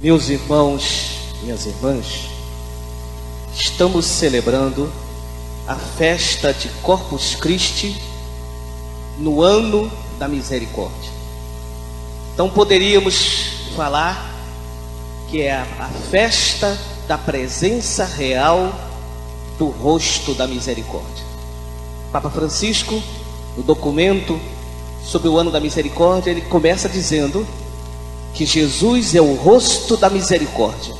Meus irmãos, minhas irmãs, estamos celebrando a festa de Corpus Christi no ano da misericórdia. Então poderíamos falar que é a festa da presença real do rosto da misericórdia. Papa Francisco, no documento sobre o ano da misericórdia, ele começa dizendo que Jesus é o rosto da misericórdia.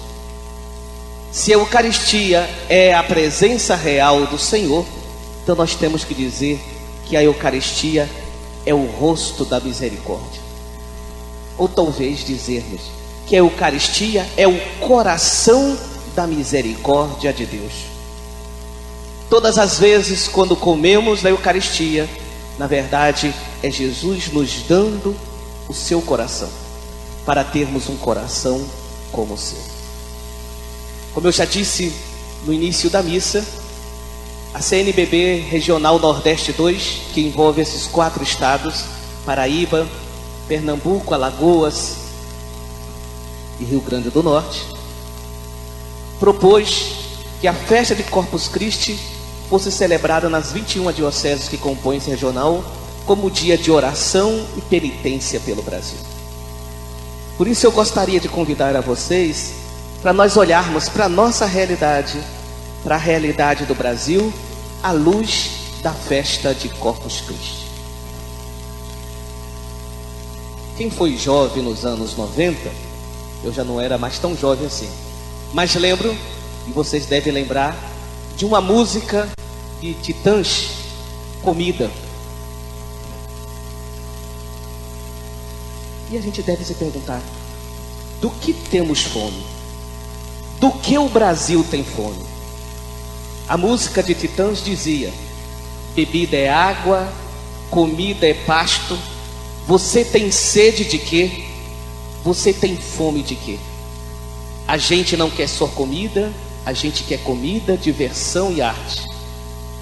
Se a Eucaristia é a presença real do Senhor, então nós temos que dizer que a Eucaristia é o rosto da misericórdia. Ou talvez dizermos que a Eucaristia é o coração da misericórdia de Deus. Todas as vezes quando comemos a Eucaristia, na verdade é Jesus nos dando o seu coração, para termos um coração como o seu. Como eu já disse no início da missa, a CNBB Regional Nordeste 2, que envolve esses 4 estados, Paraíba, Pernambuco, Alagoas e Rio Grande do Norte, propôs que a festa de Corpus Christi fosse celebrada nas 21 dioceses que compõem esse regional, como dia de oração e penitência pelo Brasil. Por isso eu gostaria de convidar a vocês para nós olharmos para a nossa realidade, para a realidade do Brasil, à luz da festa de Corpus Christi. Quem foi jovem nos anos 90, eu já não era mais tão jovem assim, mas lembro, e vocês devem lembrar, de uma música de Titãs, Comida. E a gente deve se perguntar: do que temos fome? Do que o Brasil tem fome? A música de Titãs dizia: bebida é água, comida é pasto. Você tem sede de quê? Você tem fome de quê? A gente não quer só comida, a gente quer comida, diversão e arte.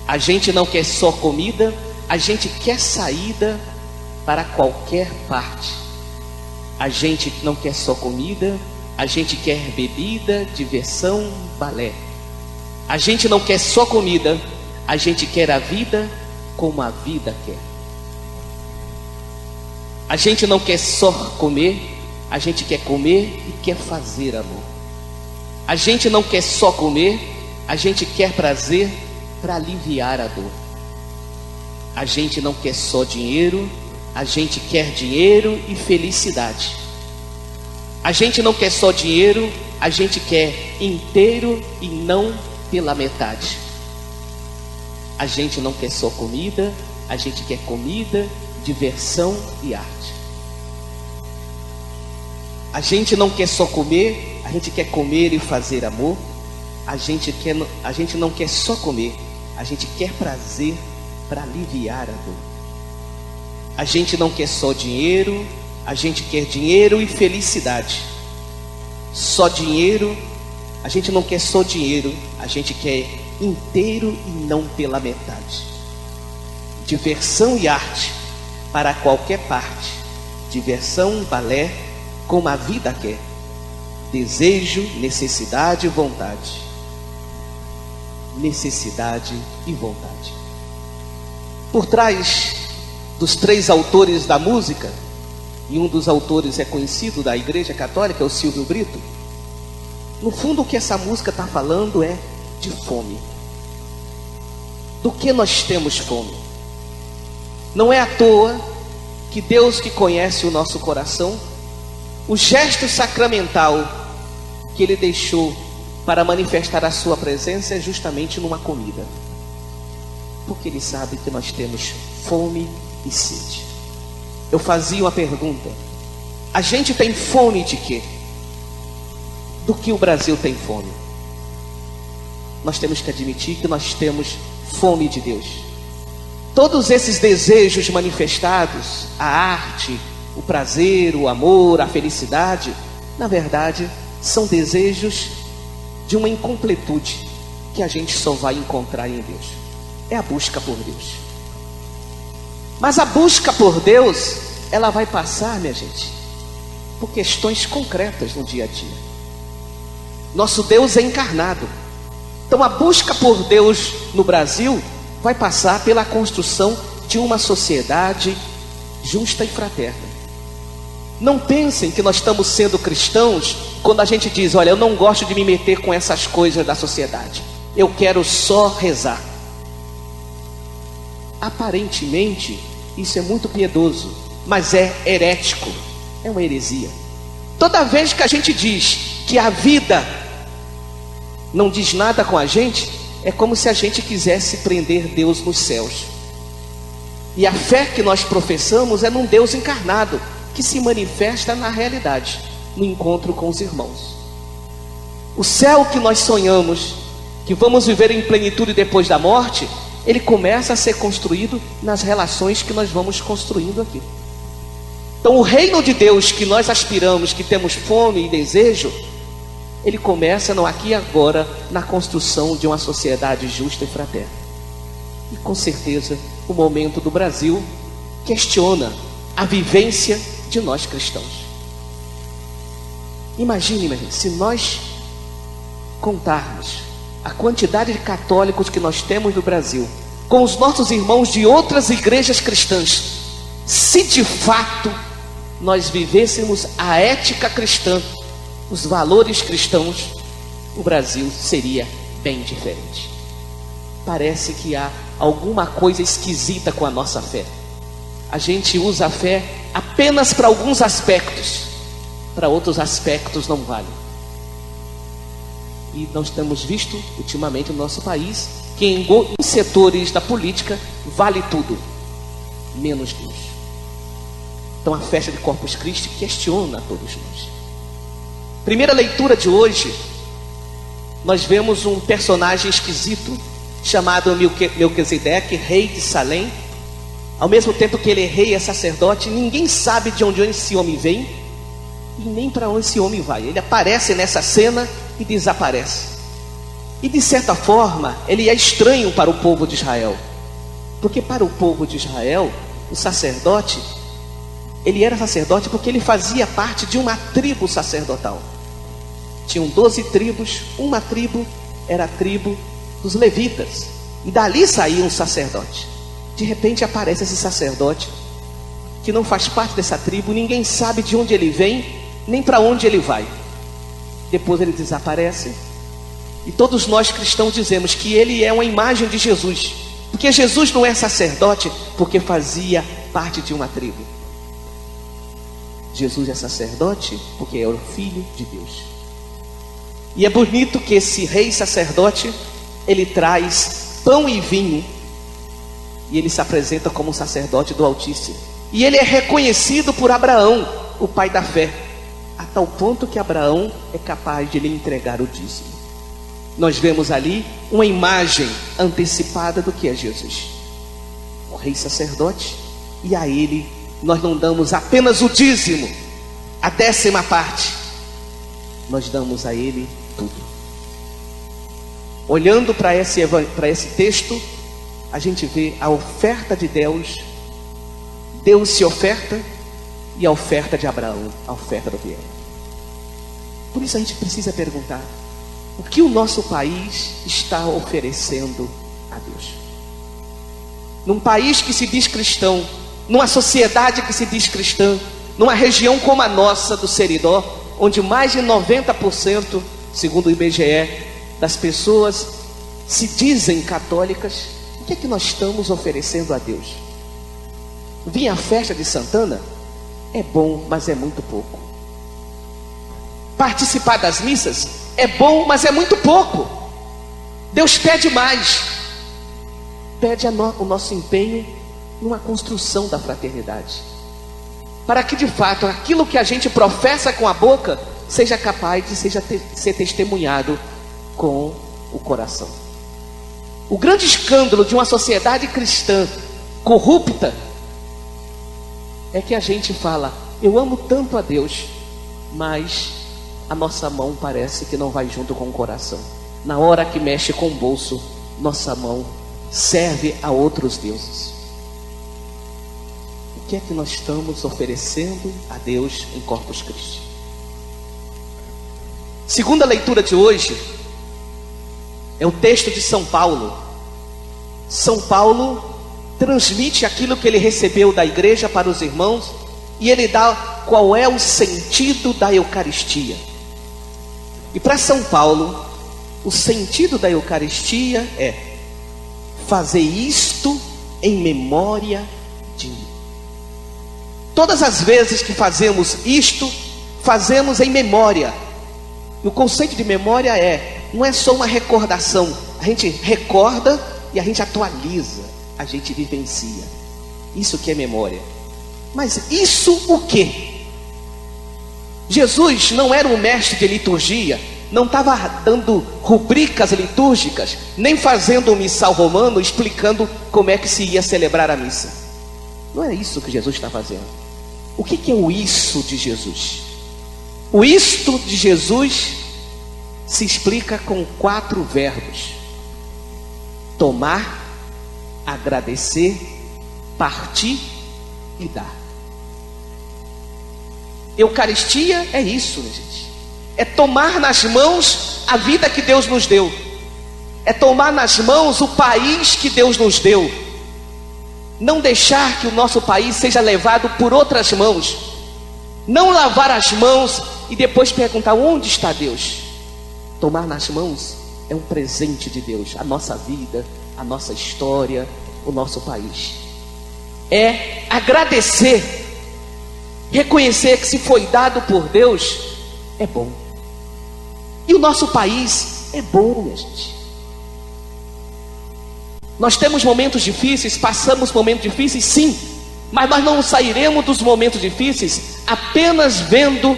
A gente não quer só comida, a gente quer saída para qualquer parte. A gente não quer só comida, a gente quer bebida, diversão, balé. A gente não quer só comida, a gente quer a vida como a vida quer. A gente não quer só comer, a gente quer comer e quer fazer amor. A gente não quer só comer, a gente quer prazer para aliviar a dor. A gente não quer só dinheiro, a gente quer dinheiro e felicidade. A gente não quer só dinheiro, a gente quer inteiro e não pela metade. A gente não quer só comida, a gente quer comida, diversão e arte. A gente não quer só comer, a gente quer comer e fazer amor. A gente não quer só comer, a gente quer prazer para aliviar a dor. A gente não quer só dinheiro, a gente quer dinheiro e felicidade. Só dinheiro, a gente não quer só dinheiro, a gente quer inteiro e não pela metade. Diversão e arte para qualquer parte. Diversão, balé, como a vida quer. Desejo, necessidade e vontade. Necessidade e vontade. Por trás dos 3 autores da música, e um dos autores é conhecido da Igreja Católica, é o Silvio Brito. No fundo o que essa música está falando é de fome. Do que nós temos fome? Não é à toa que Deus, que conhece o nosso coração, o gesto sacramental que Ele deixou para manifestar a sua presença é justamente numa comida. Porque Ele sabe que nós temos fome e sede. Eu fazia uma pergunta: a gente tem fome de quê? Do que o Brasil tem fome? Nós temos que admitir que nós temos fome de Deus. Todos esses desejos manifestados, a arte, o prazer, o amor, a felicidade, na verdade, são desejos de uma incompletude que a gente só vai encontrar em Deus. É a busca por Deus. Mas a busca por Deus, ela vai passar, minha gente, por questões concretas no dia a dia. Nosso Deus é encarnado. Então a busca por Deus no Brasil vai passar pela construção de uma sociedade justa e fraterna. Não pensem que nós estamos sendo cristãos quando a gente diz: olha, eu não gosto de me meter com essas coisas da sociedade, eu quero só rezar. Aparentemente isso é muito piedoso, mas é herético, é uma heresia. Toda vez que a gente diz que a vida não diz nada com a gente, é como se a gente quisesse prender Deus nos céus. E a fé que nós professamos é num Deus encarnado, que se manifesta na realidade, no encontro com os irmãos. O céu que nós sonhamos, que vamos viver em plenitude depois da morte, ele começa a ser construído nas relações que nós vamos construindo aqui. Então o reino de Deus que nós aspiramos, que temos fome e desejo, ele começa no aqui e agora, na construção de uma sociedade justa e fraterna. E com certeza o momento do Brasil questiona a vivência de nós cristãos. Imagine, meu irmão, se nós contarmos a quantidade de católicos que nós temos no Brasil com os nossos irmãos de outras igrejas cristãs, se de fato nós vivêssemos a ética cristã, os valores cristãos, o Brasil seria bem diferente. Parece que há alguma coisa esquisita com a nossa fé. A gente usa a fé apenas para alguns aspectos, para outros aspectos não vale. E nós temos visto ultimamente no nosso país que em setores da política vale tudo, menos Deus. Então a festa de Corpus Christi questiona a todos nós. Primeira leitura de hoje, nós vemos um personagem esquisito chamado Melquisedeque, rei de Salém. Ao mesmo tempo que ele é rei, é sacerdote, ninguém sabe de onde esse homem vem e nem para onde esse homem vai. Ele aparece nessa cena e desaparece. E de certa forma, ele é estranho para o povo de Israel, porque para o povo de Israel, o sacerdote, ele era sacerdote porque ele fazia parte de uma tribo sacerdotal. Tinham 12 tribos, uma tribo era a tribo dos levitas, e dali saía um sacerdote. De repente aparece esse sacerdote que não faz parte dessa tribo, ninguém sabe de onde ele vem, nem para onde ele vai. Depois ele desaparece, e todos nós cristãos dizemos que ele é uma imagem de Jesus, porque Jesus não é sacerdote porque fazia parte de uma tribo. Jesus é sacerdote porque é o Filho de Deus. E é bonito que esse rei sacerdote, ele traz pão e vinho, e ele se apresenta como um sacerdote do Altíssimo. E ele é reconhecido por Abraão, o pai da fé, a tal ponto que Abraão é capaz de lhe entregar o dízimo. Nós vemos ali uma imagem antecipada do que é Jesus, o rei sacerdote, e a ele nós não damos apenas o dízimo, a 10ª parte, nós damos a ele tudo. Olhando para esse texto, a gente vê a oferta de Deus. Deus se oferta, e a oferta de Abraão, a oferta do fiel. Por isso a gente precisa perguntar: o que o nosso país está oferecendo a Deus? Num país que se diz cristão, numa sociedade que se diz cristã, numa região como a nossa do Seridó, onde mais de 90%, segundo o IBGE, das pessoas se dizem católicas, o que é que nós estamos oferecendo a Deus? Vir à festa de Santana é bom, mas é muito pouco. Participar das missas é bom, mas é muito pouco. Deus pede mais. Pede o nosso empenho numa construção da fraternidade, para que de fato aquilo que a gente professa com a boca seja capaz de ser testemunhado com o coração. O grande escândalo de uma sociedade cristã corrupta é que a gente fala: eu amo tanto a Deus, mas a nossa mão parece que não vai junto com o coração. Na hora que mexe com o bolso, nossa mão serve a outros deuses. O que é que nós estamos oferecendo a Deus em Corpus Christi? Segunda leitura de hoje é o texto de São Paulo. São Paulo transmite aquilo que ele recebeu da igreja para os irmãos, e ele dá qual é o sentido da Eucaristia. E para São Paulo, o sentido da Eucaristia é: fazer isto em memória de mim. Todas as vezes que fazemos isto, fazemos em memória. E o conceito de memória não é só uma recordação. A gente recorda e a gente atualiza, a gente vivencia. Isso que é memória. Mas isso o quê? Jesus não era um mestre de liturgia, não estava dando rubricas litúrgicas, nem fazendo um missal romano explicando como é que se ia celebrar a missa. Não é isso que Jesus está fazendo. O que é o isso de Jesus? O isto de Jesus se explica com 4 verbos: tomar, agradecer, partir e dar. Eucaristia é isso, né, gente? É tomar nas mãos a vida que Deus nos deu. É tomar nas mãos o país que Deus nos deu. Não deixar que o nosso país seja levado por outras mãos. Não lavar as mãos e depois perguntar: onde está Deus? Tomar nas mãos é um presente de Deus. A nossa vida, a nossa história, o nosso país. É agradecer. Reconhecer que se foi dado por Deus, é bom. E o nosso país é bom, minha gente. Nós temos momentos difíceis, passamos momentos difíceis, sim. Mas nós não sairemos dos momentos difíceis apenas vendo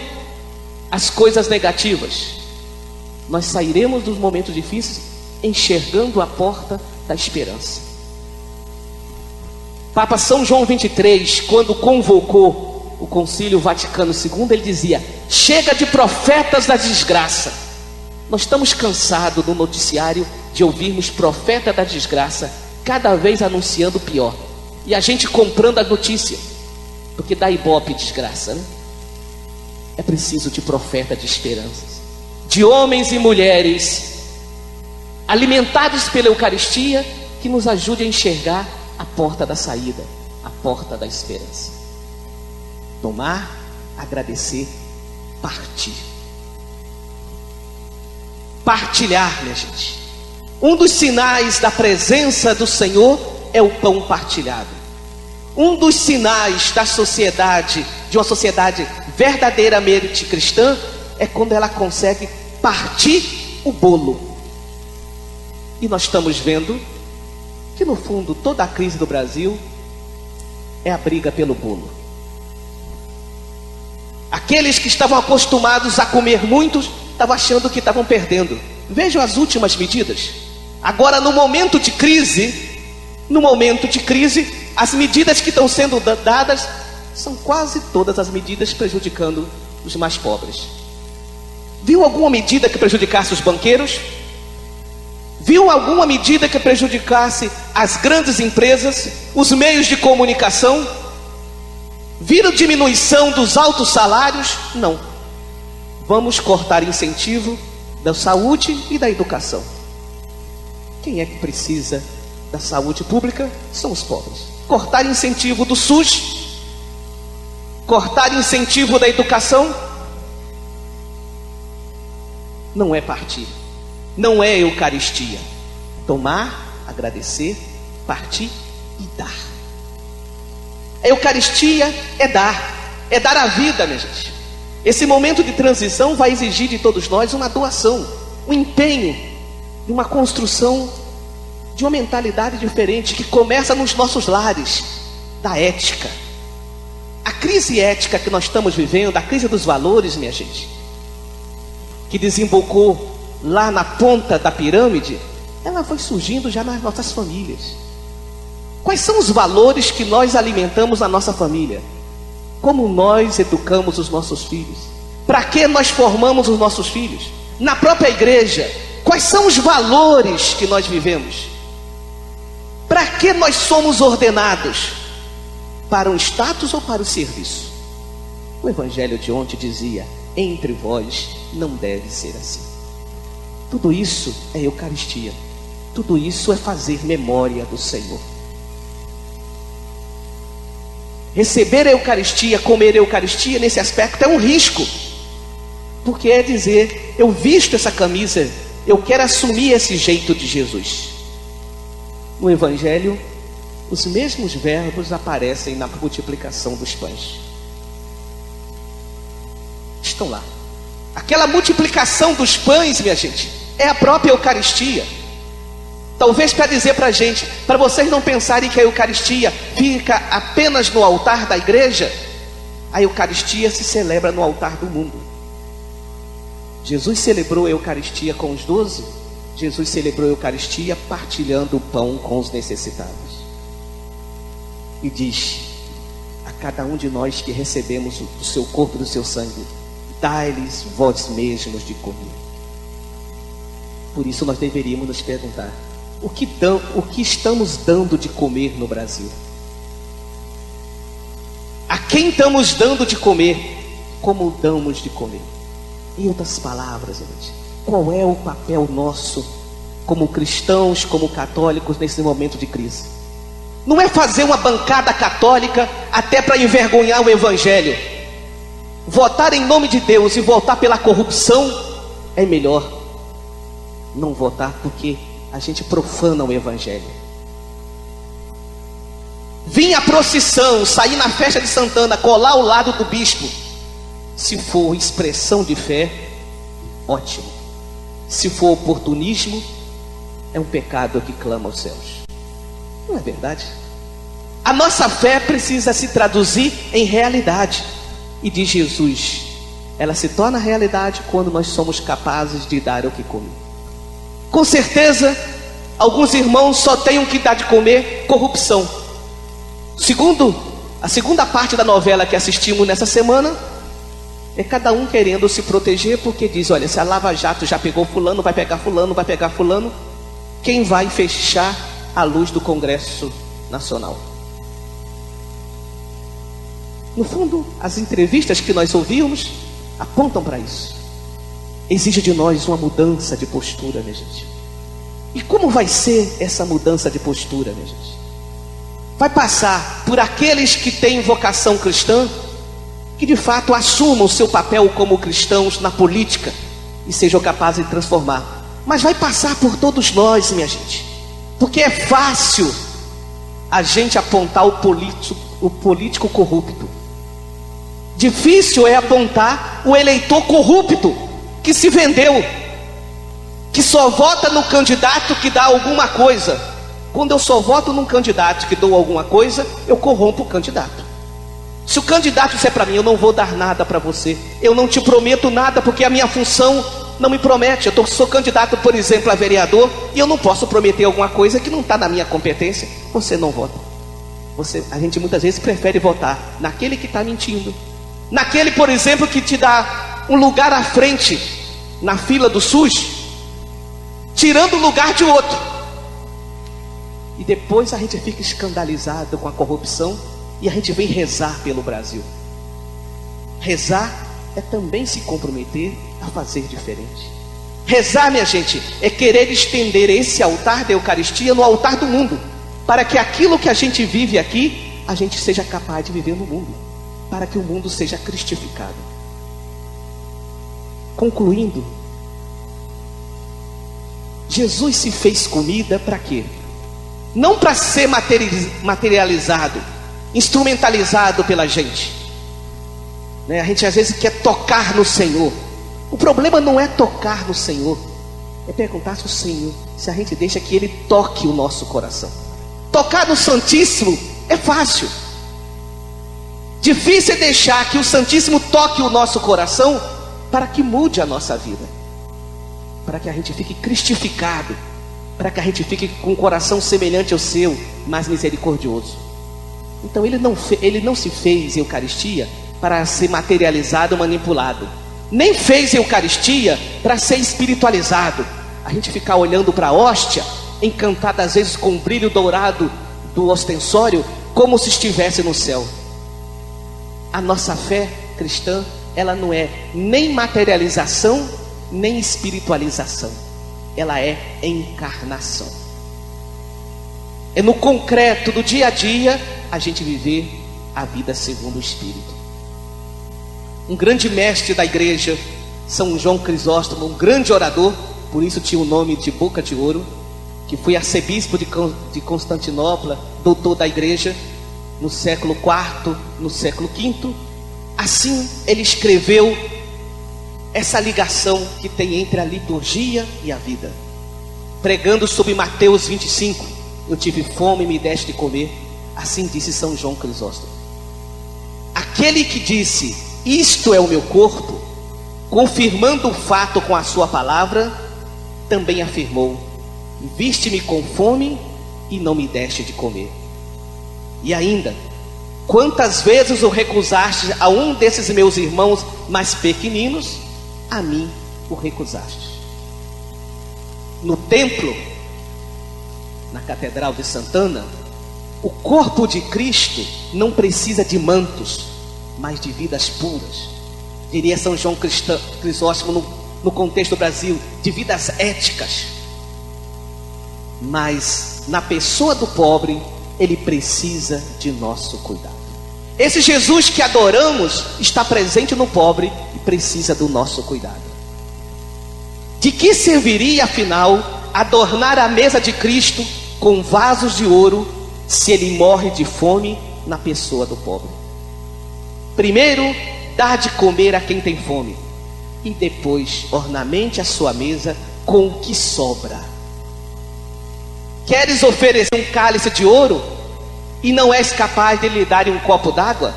as coisas negativas. Nós sairemos dos momentos difíceis enxergando a porta da esperança. Papa São João 23, quando convocou o Concílio Vaticano II, ele dizia: chega de profetas da desgraça. Nós estamos cansados no noticiário de ouvirmos profeta da desgraça cada vez anunciando pior, e a gente comprando a notícia, porque dá ibope desgraça, né? É preciso de profeta de esperanças, de homens e mulheres alimentados pela Eucaristia, que nos ajude a enxergar a porta da saída, a porta da esperança. Tomar, agradecer, partir. Partilhar, minha gente. Um dos sinais da presença do Senhor é o pão partilhado. Um dos sinais da sociedade, de uma sociedade verdadeiramente cristã, é quando ela consegue partir o bolo. E nós estamos vendo que no fundo toda a crise do Brasil é a briga pelo bolo. Aqueles que estavam acostumados a comer muitos estavam achando que estavam perdendo. Vejam as últimas medidas. Agora, no momento de crise, as medidas que estão sendo dadas são quase todas as medidas prejudicando os mais pobres. Viu alguma medida que prejudicasse os banqueiros? Viu alguma medida que prejudicasse as grandes empresas, os meios de comunicação? Viram diminuição dos altos salários? Não. Vamos cortar incentivo da saúde e da educação. Quem é que precisa da saúde pública? São os pobres. Cortar incentivo do SUS, cortar incentivo da educação, não é partir, não é Eucaristia. Tomar, agradecer, partir e dar. A Eucaristia é dar a vida, minha gente. Esse momento de transição vai exigir de todos nós uma doação, um empenho, uma construção de uma mentalidade diferente, que começa nos nossos lares, da ética. A crise ética que nós estamos vivendo, a crise dos valores, minha gente, que desembocou lá na ponta da pirâmide, ela foi surgindo já nas nossas famílias. Quais são os valores que nós alimentamos na nossa família? Como nós educamos os nossos filhos? Para que nós formamos os nossos filhos? Na própria igreja, quais são os valores que nós vivemos? Para que nós somos ordenados? Para um status ou para o serviço? O evangelho de ontem dizia: entre vós não deve ser assim. Tudo isso é Eucaristia. Tudo isso é fazer memória do Senhor. Receber a Eucaristia, comer a Eucaristia, nesse aspecto é um risco. Porque é dizer, eu visto essa camisa, eu quero assumir esse jeito de Jesus. No Evangelho, os mesmos verbos aparecem na multiplicação dos pães. Estão lá. Aquela multiplicação dos pães, minha gente, é a própria Eucaristia. Talvez para dizer para a gente, para vocês não pensarem que a Eucaristia fica apenas no altar da igreja, a Eucaristia se celebra no altar do mundo. Jesus celebrou a Eucaristia com os 12, Jesus celebrou a Eucaristia partilhando o pão com os necessitados. E diz a cada um de nós que recebemos do seu corpo e do seu sangue, dai-lhes vós mesmos de comer. Por isso nós deveríamos nos perguntar, o que estamos dando de comer no Brasil? A quem estamos dando de comer? Como damos de comer? Em outras palavras, gente, qual é o papel nosso como cristãos, como católicos nesse momento de crise? Não é fazer uma bancada católica até para envergonhar o Evangelho. Votar em nome de Deus e votar pela corrupção é melhor não votar, porque a gente profana o Evangelho. Vir à procissão, sair na festa de Santana, colar ao lado do bispo, se for expressão de fé, ótimo. Se for oportunismo, é um pecado que clama aos céus. Não é verdade? A nossa fé precisa se traduzir em realidade. E diz Jesus, ela se torna realidade quando nós somos capazes de dar o que comer. Com certeza, alguns irmãos só têm o que dar de comer corrupção. A segunda parte da novela que assistimos nessa semana é cada um querendo se proteger, porque diz, olha, se a Lava Jato já pegou fulano, vai pegar fulano, vai pegar fulano, quem vai fechar a luz do Congresso Nacional? No fundo, as entrevistas que nós ouvimos apontam para isso. Exige de nós uma mudança de postura, minha gente. E como vai ser essa mudança de postura, minha gente? Vai passar por aqueles que têm vocação cristã, que de fato assumam o seu papel como cristãos na política e sejam capazes de transformar. Mas vai passar por todos nós, minha gente, porque é fácil a gente apontar o político corrupto. Difícil é apontar o eleitor corrupto que se vendeu, que só vota no candidato que dá alguma coisa. Quando eu só voto num candidato que dou alguma coisa, eu corrompo o candidato. Se o candidato disser para mim, eu não vou dar nada para você, eu não te prometo nada, porque a minha função não me promete. Eu sou candidato, por exemplo, a vereador, e eu não posso prometer alguma coisa que não está na minha competência. Você não vota. A gente muitas vezes prefere votar naquele que está mentindo, naquele, por exemplo, que te dá um lugar à frente na fila do SUS, tirando o lugar de outro. E depois a gente fica escandalizado com a corrupção e a gente vem rezar pelo Brasil. Rezar é também se comprometer a fazer diferente. Rezar, minha gente, é querer estender esse altar da Eucaristia no altar do mundo, para que aquilo que a gente vive aqui, a gente seja capaz de viver no mundo, para que o mundo seja cristificado. Concluindo, Jesus se fez comida para quê? Não para ser materializado, instrumentalizado pela gente, né? A gente às vezes quer tocar no Senhor. O problema não é tocar no Senhor, é perguntar se o Senhor, se a gente deixa que Ele toque o nosso coração. Tocar no Santíssimo é fácil. Difícil é deixar que o Santíssimo toque o nosso coração para que mude a nossa vida, para que a gente fique cristificado, para que a gente fique com um coração semelhante ao seu, mais misericordioso. Então ele não se fez Eucaristia para ser materializado ou manipulado, nem fez Eucaristia para ser espiritualizado. A gente ficar olhando para a hóstia, encantado às vezes com o brilho dourado do ostensório, como se estivesse no céu. A nossa fé cristã ela não é nem materialização, nem espiritualização. Ela é encarnação. É no concreto do dia a dia a gente viver a vida segundo o Espírito. Um grande mestre da igreja, São João Crisóstomo, um grande orador, por isso tinha o nome de Boca de Ouro, que foi arcebispo de Constantinopla, doutor da igreja, no século IV, no século V. Assim ele escreveu essa ligação que tem entre a liturgia e a vida. Pregando sobre Mateus 25, eu tive fome e me deste de comer. Assim disse São João Crisóstomo. Aquele que disse, isto é o meu corpo, confirmando o fato com a sua palavra, também afirmou, viste-me com fome e não me deste de comer. E ainda, quantas vezes o recusaste a um desses meus irmãos mais pequeninos, a mim o recusaste. No templo, na Catedral de Santana, o corpo de Cristo não precisa de mantos, mas de vidas puras. Diria São João Crisóstomo no contexto do Brasil, de vidas éticas. Mas na pessoa do pobre, ele precisa de nosso cuidado. Esse Jesus que adoramos está presente no pobre e precisa do nosso cuidado. De que serviria, afinal, adornar a mesa de Cristo com vasos de ouro, se ele morre de fome na pessoa do pobre? Primeiro, dar de comer a quem tem fome, e depois ornamente a sua mesa com o que sobra. Queres oferecer um cálice de ouro e não és capaz de lhe dar um copo d'água?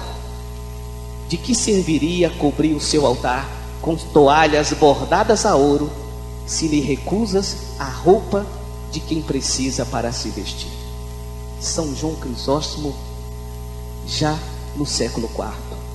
De que serviria cobrir o seu altar com toalhas bordadas a ouro, se lhe recusas a roupa de quem precisa para se vestir? São João Crisóstomo, já no século IV.